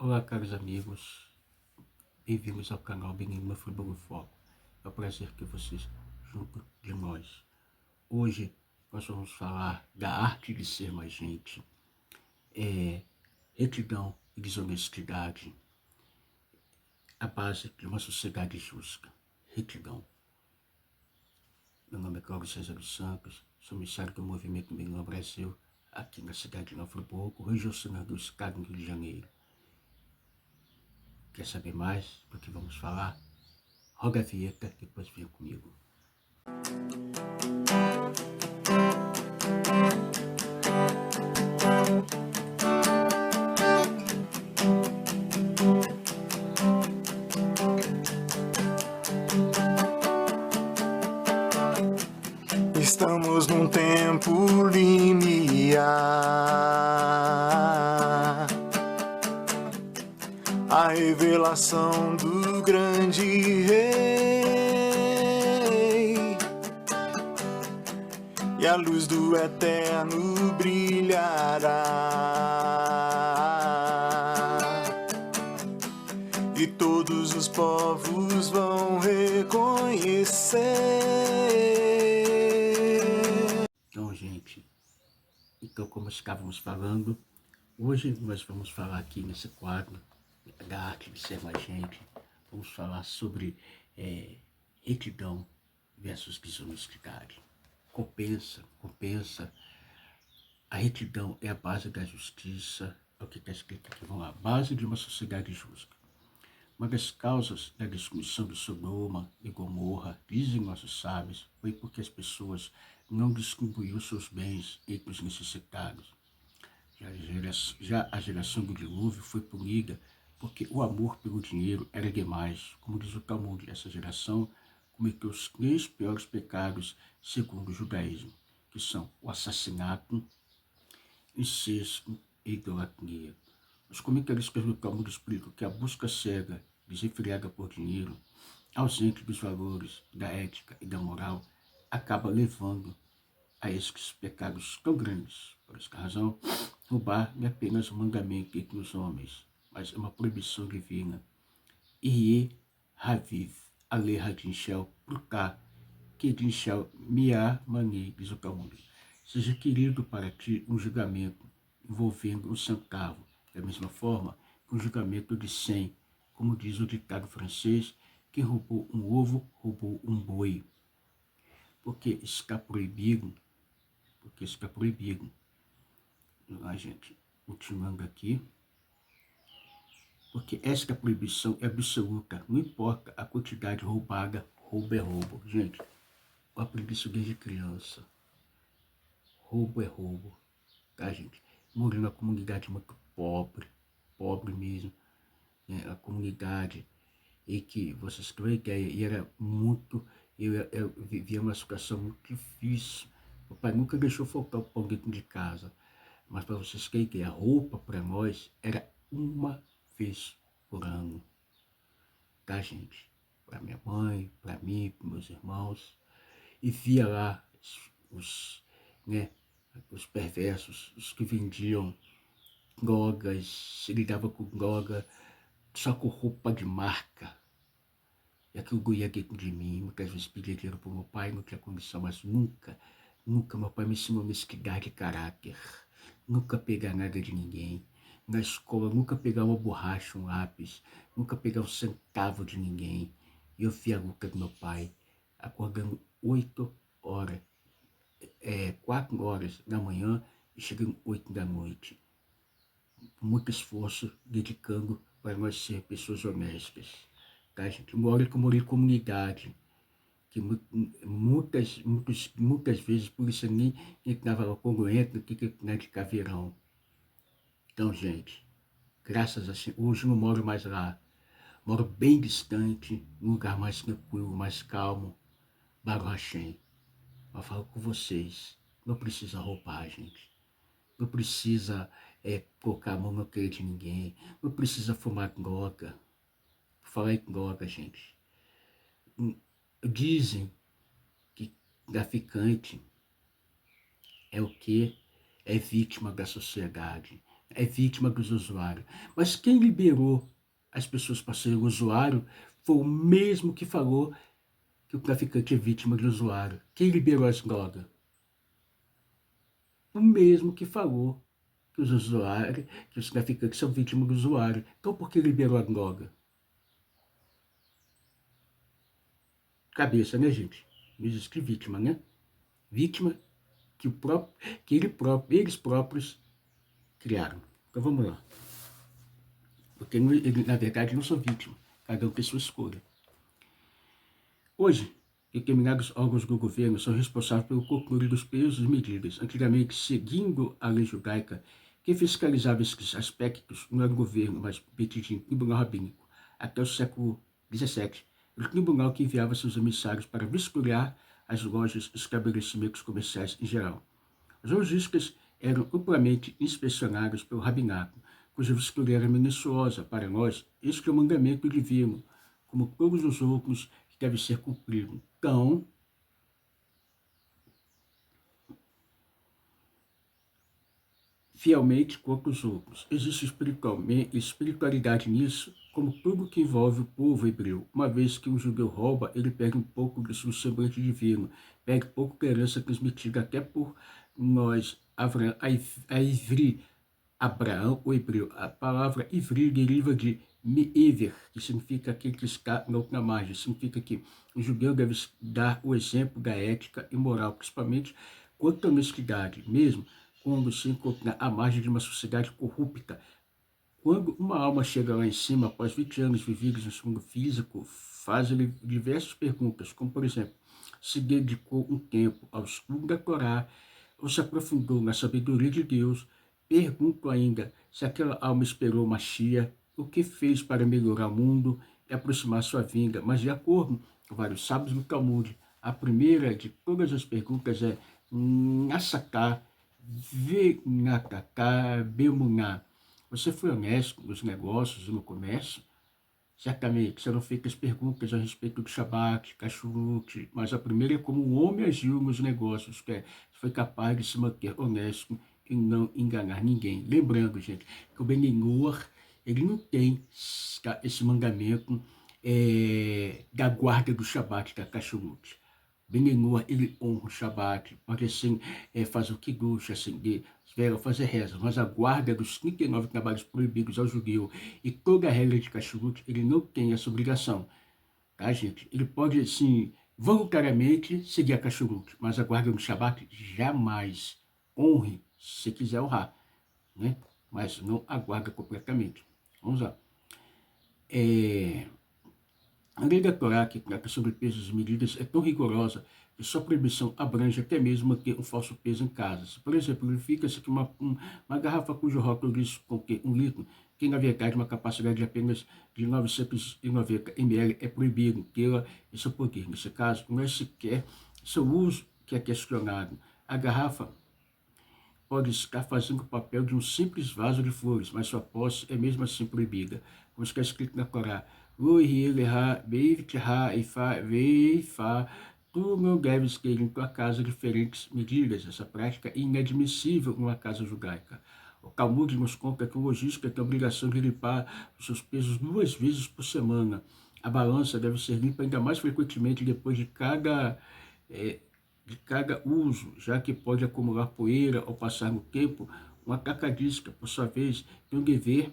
Olá, caros amigos, bem-vindos ao canal Benigno Futebol em Foco. É um prazer que vocês junto de nós. Hoje nós vamos falar da arte de ser mais gente, retidão e desonestidade, a base de uma sociedade justa. Retidão. Meu nome é Cláudio César dos Santos, sou missário do Movimento Benigno Brasil, aqui na cidade de Nova Friburgo, região sul do estado do Rio de Janeiro. Quer saber mais do que vamos falar? Roga a vinheta e depois venha comigo. Estamos num tempo limiar, a revelação do grande rei, e a luz do eterno brilhará, e todos os povos vão reconhecer. Então, como estávamos falando, hoje nós vamos falar aqui nesse quadro da arte de ser mais gente. Vamos falar sobre retidão versus desonestidade. Compensa. A retidão é a base da justiça, é o que está escrito aqui. Vamos lá, base de uma sociedade justa. Uma das causas da destruição de Sodoma e Gomorra, dizem nossos sábios, foi porque as pessoas não distribuíram seus bens entre os necessitados. Já a geração do dilúvio foi punida porque o amor pelo dinheiro era demais. Como diz o Talmud, essa geração cometeu os 3 piores pecados segundo o judaísmo, que são o assassinato, incesto e idolatria. Os comentaristas do Talmud explicam que a busca cega, desenfreada por dinheiro, ausente dos valores, da ética e da moral, acaba levando a esses pecados tão grandes. Por essa razão, roubar não é apenas um mandamento entre os homens, mas é uma proibição divina. Iê Raviv, Ale Hadinshel, Prutá, Kedinshel, Miá Mani, diz o Talmud. Seja querido para ti um julgamento envolvendo um centavo, da mesma forma que um julgamento de 100, como diz o ditado francês, quem roubou um ovo, roubou um boi. Porque está proibido, a gente, continuando aqui, porque esta proibição é absoluta, não importa a quantidade roubada, roubo é roubo. Gente, eu aprendi isso desde criança. Roubo é roubo, tá, gente? Moro numa comunidade muito pobre mesmo, né? A comunidade em que vocês têm uma ideia, e era muito, eu vivia uma situação muito difícil. O pai nunca deixou faltar o pão dentro de casa, mas para vocês terem ideia, a roupa para nós era uma vez por ano, tá, gente? Para minha mãe, para mim, para meus irmãos, e via lá os perversos, os que vendiam drogas, se lidava com droga, só com roupa de marca. E aquilo doía dentro de mim. Muitas vezes pedia dinheiro para o meu pai, não tinha condição, mas nunca meu pai me ensinou honestidade de caráter. Nunca pegar nada de ninguém. Na escola, nunca pegar uma borracha, um lápis, nunca pegar um centavo de ninguém. E eu vi a luta do meu pai, acordando 8 horas, 4 horas da manhã e chegando 8 da noite. Com muito esforço, dedicando para nós ser pessoas honestas. Tá, gente? Moro em comunidade, que muitas vezes por isso nem entrava lá congruente no que na de caveirão. Então, gente, graças a Deus, hoje não moro mais lá. Moro bem distante, num lugar mais tranquilo, mais calmo, Baruch Hashem. Mas falo com vocês, não precisa roubar, gente. Não precisa colocar a mão no querer de ninguém. Não precisa fumar droga. Falar em droga, gente. Dizem que traficante é o que? É vítima da sociedade. é vítima dos usuários. Mas quem liberou as pessoas para serem usuário foi o mesmo que falou que o traficante é vítima de usuário. Quem liberou as drogas? O mesmo que falou que os usuários, que os traficantes são vítimas do usuário. Então por que liberou a droga? Cabeça, né, gente? Não diz que vítima, né? Vítima que, eles próprios criaram. Então vamos lá. Porque na verdade não são vítimas. Cada um tem sua escolha. Hoje, determinados órgãos do governo são responsáveis pelo controle dos pesos e medidas. Antigamente, seguindo a lei judaica, quem fiscalizava esses aspectos não era o governo, mas o Tribunal Rabínico. Até o século XVII, o tribunal que enviava seus emissários para vistoriar as lojas e estabelecimentos comerciais em geral. Os lojistas eram amplamente inspecionados pelo rabinato, cuja vistoria era minuciosa. Para nós, este é o mandamento divino, como todos os outros que devem ser cumpridos. Então, fielmente quanto os outros. Existe espiritualidade nisso, como tudo que envolve o povo hebreu. Uma vez que um judeu rouba, ele perde um pouco do seu semblante divino, perde pouco da herança transmitida até por nós, a Ivri, Abraão, o hebreu. A palavra Ivri deriva de Me'ever, que significa aquele que está na outra margem. Significa que o judeu deve dar o exemplo da ética e moral, principalmente quanto à honestidade, mesmo quando se encontra à margem de uma sociedade corrupta. Quando uma alma chega lá em cima, após 20 anos vividos no mundo físico, faz-lhe diversas perguntas, como, por exemplo, se dedicou um tempo ao estudo da Torá, ou se aprofundou na sabedoria de Deus. Pergunto ainda se aquela alma esperou Mashiach, o que fez para melhorar o mundo e aproximar sua vinda. Mas, de acordo com vários sábios do Talmud, a primeira de todas as perguntas é Nassaká, Venataká, Bemuná. Você foi honesto nos negócios e no comércio? Certamente serão feitas perguntas a respeito do Shabat, Kashrut, mas a primeira é como o homem agiu nos negócios, que é, foi capaz de se manter honesto e não enganar ninguém. Lembrando, gente, que o Benenor, ele não tem esse mandamento da guarda do Shabat, da Kashrut. Benenor, ele honra o Shabat, pode assim fazer o Kiddush, acender, fazer reza, mas a guarda dos 39 trabalhos proibidos ao judeu e toda a regra de Kashrut, ele não tem essa obrigação, tá, gente? Ele pode, assim, voluntariamente seguir a Kashrut, mas a guarda do Shabat jamais. Honre, se quiser honrar, né? Mas não aguarda completamente. Vamos lá. A lei da Torá, que trata sobre pesos e medidas, é tão rigorosa que sua proibição abrange até mesmo manter um falso peso em casa. Por exemplo, verifica-se que uma garrafa cujo rótulo diz contém 1 litro, tem na verdade uma capacidade de apenas de 990 ml, é proibido tê-la em seu poder. Nesse caso, não é sequer seu uso que é questionado. A garrafa pode estar fazendo o papel de um simples vaso de flores, mas sua posse é mesmo assim proibida. Como está escrito na Torá, tu não deves ter em tua casa diferentes medidas. Essa prática é inadmissível numa casa judaica. O Talmud nos conta que o lojista tem a obrigação de limpar os seus pesos 2 vezes por semana. A balança deve ser limpa ainda mais frequentemente depois de cada uso, já que pode acumular poeira ao passar no tempo. Uma atacadista, por sua vez, tem o dever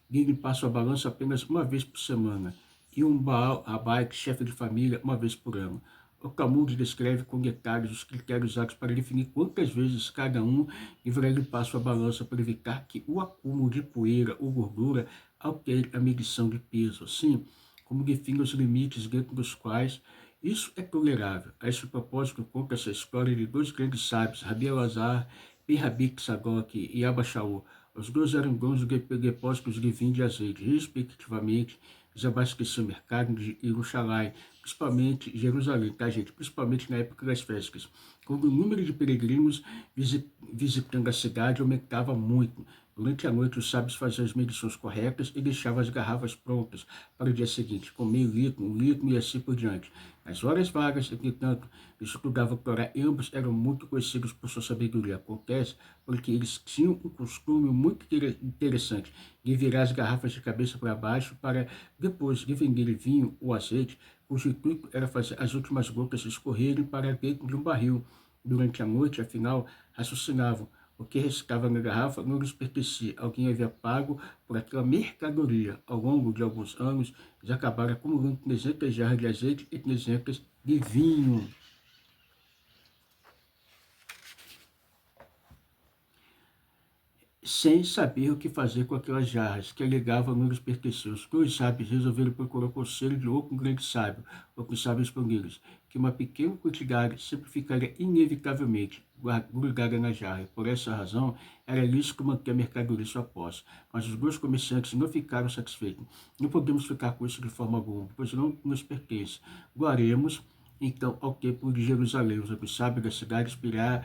de limpar sua balança apenas 1 vez por semana, e um Baal Abaik, chefe de família, 1 vez por ano. O Talmud descreve com detalhes os critérios usados para definir quantas vezes cada um deverá limpar sua balança para evitar que o acúmulo de poeira ou gordura altere a medição de peso, assim como define os limites dentro dos quais isso é tolerável. A esse propósito, conta essa história de 2 grandes sábios, Rabi Elazar e Rabi Tzadok e Abba Shaul. Os 2 eram donos de depósitos de vinho e de azeite, respectivamente. Eles abasteciam o mercado de Jerusalém, principalmente Jerusalém, tá, gente? Principalmente na época das festas, quando o número de peregrinos visitando a cidade aumentava muito. Durante a noite, os sábios faziam as medições corretas e deixavam as garrafas prontas para o dia seguinte, com meio litro, um litro e assim por diante. Nas horas vagas, entretanto, estudavam a Torá e ambos eram muito conhecidos por sua sabedoria. Acontece porque eles tinham um costume muito interessante de virar as garrafas de cabeça para baixo para depois de vender vinho ou azeite, cujo intuito era fazer as últimas gotas escorrerem para dentro de um barril. Durante a noite, afinal, raciocinavam. O que restava na garrafa não lhes pertencia. Alguém havia pago por aquela mercadoria. Ao longo de alguns anos, eles acabaram acumulando 300 jarras de azeite e 300 de vinho. Sem saber o que fazer com aquelas jarras, que alegavam não lhes pertencer. Os dois sábios resolveram procurar o conselho de outro grande sábio. O sábio respondeu-lhes que uma pequena quantidade sempre ficaria inevitavelmente grudada na jarra. Por essa razão, era lícito manter a mercadoria em sua posse. Mas os dois comerciantes não ficaram satisfeitos. Não podemos ficar com isso de forma alguma, pois não nos pertence. Guaremos então ao templo de Jerusalém. Os sábios da cidade inspiraram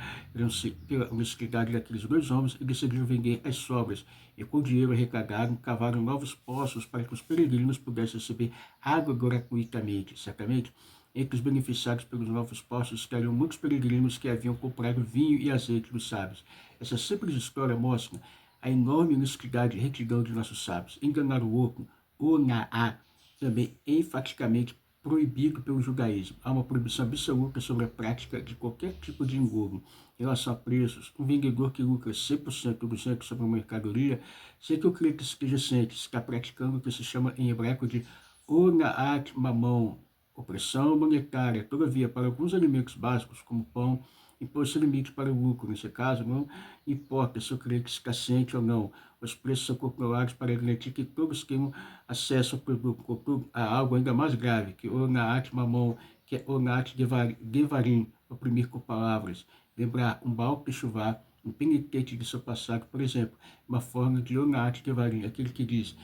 pela honestidade daqueles dois homens e decidiram vender as sobras. E com o dinheiro arrecadado, cavaram novos poços para que os peregrinos pudessem receber água gratuitamente. Certamente, entre os beneficiados pelos novos poços estariam muitos peregrinos que haviam comprado vinho e azeite dos sábios. Essa simples história mostra a enorme honestidade e retidão de nossos sábios. Enganar o outro, ou naá, também enfaticamente proibido pelo judaísmo. Há uma proibição absoluta sobre a prática de qualquer tipo de engordo. Em relação a preços, um vendedor que lucra 100% do centro sobre uma mercadoria, sem que o cliente esteja ciente, está praticando o que se chama em hebraico de onaat mamon, opressão monetária. Todavia, para alguns alimentos básicos, como pão, impôs-se limite para o lucro. Nesse caso, não importa se o cliente está ciente ou não. Os preços são controlados para garantir que todos tenham acesso ao produto. Contudo, há algo ainda mais grave, que o Naat Mamon, que é o Naat Devarim, oprimir com palavras. Lembrar um Baal Teshuvá, um penitente de seu passado, por exemplo, uma forma de Onat Devarim, aquele que diz: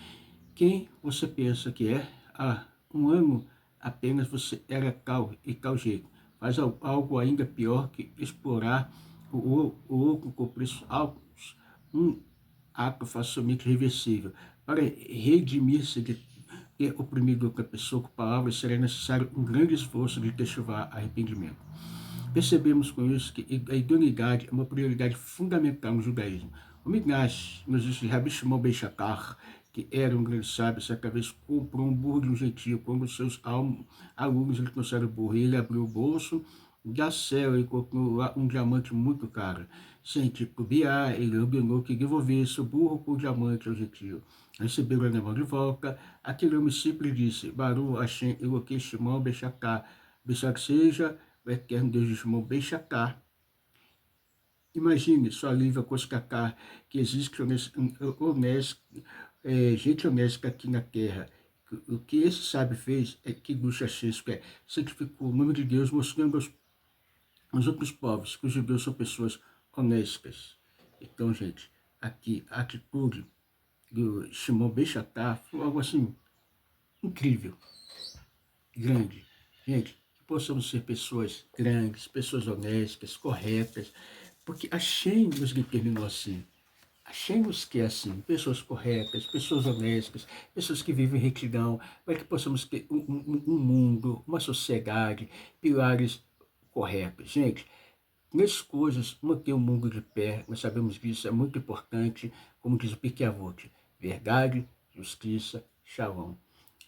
quem você pensa que é? Há um ano apenas você era tal e tal jeito. Faz algo ainda pior que explorar o outro com preços altos, um ato facilmente reversível. Para redimir-se de ter oprimido outra pessoa com palavras, será necessário um grande esforço de teshuva, arrependimento. Percebemos com isso que a idoneidade é uma prioridade fundamental no judaísmo. O Midrash nos diz que Rabi Shimon Ben Shakar, que era um grande sábio, certa vez comprou um burro de um gentil. Quando os seus alunos lhe trouxeram o burro, ele abriu o bolso da cela e colocou lá um diamante muito caro. Sem titubear, ele ordenou que devolvesse o burro com o diamante ao gentil. Receberam o animal de volta. Aquele homem simples disse: Baruch Hashem Elokei Shimon Ben Shakar, abençoado seja o eterno Deus de Shimon Ben Shakar. Imagine sua livre Koskaká, que existe gente honesta aqui na terra. O que esse sábio fez é que Gushachesco santificou o nome de Deus, mostrando aos outros povos que os judeus são pessoas honestas. Então, gente, aqui a atitude do Shimon Ben Shakar foi algo assim incrível, grande. Gente, que possamos ser pessoas grandes, pessoas honestas, corretas, porque a Shem nos determinou assim. A Shem nos quer assim, pessoas corretas, pessoas honestas, pessoas que vivem em retidão, para que possamos ter um mundo, uma sociedade, pilares corretos. Gente, nessas coisas, manter o mundo de pé, nós sabemos que isso é muito importante, como diz o Pirkei Avot, verdade, justiça, shalom.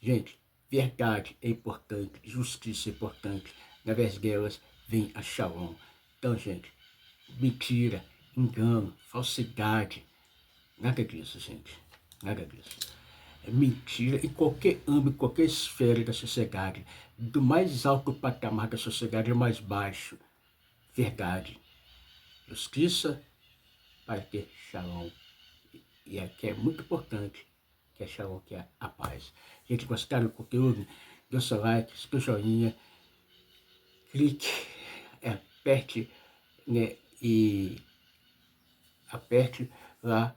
Gente, verdade é importante, justiça é importante, através delas vem a shalom. Então, gente, mentira, engano, falsidade, nada disso, gente, nada disso. É mentira em qualquer âmbito, qualquer esfera da sociedade, do mais alto patamar da sociedade ao mais baixo. Verdade, justiça, para ter shalom. E aqui é muito importante, que é shalom, que é a paz. Gente, gostaram do conteúdo? Dê seu like, seu joinha, clique, aperte, né, e aperte lá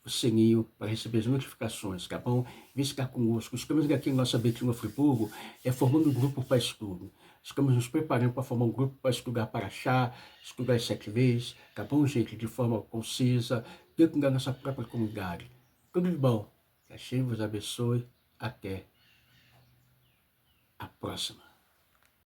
o sininho para receber as notificações, tá bom? Vem ficar conosco. Estamos aqui na nossa Betina Friburgo, formando um grupo para estudo. Estamos nos preparando para formar um grupo para estudar Paraxá, estudar as 7 vezes, tá bom, gente? De forma concisa, dentro da nossa própria comunidade. Tudo de bom. Que a Shem vos abençoe. Até a próxima.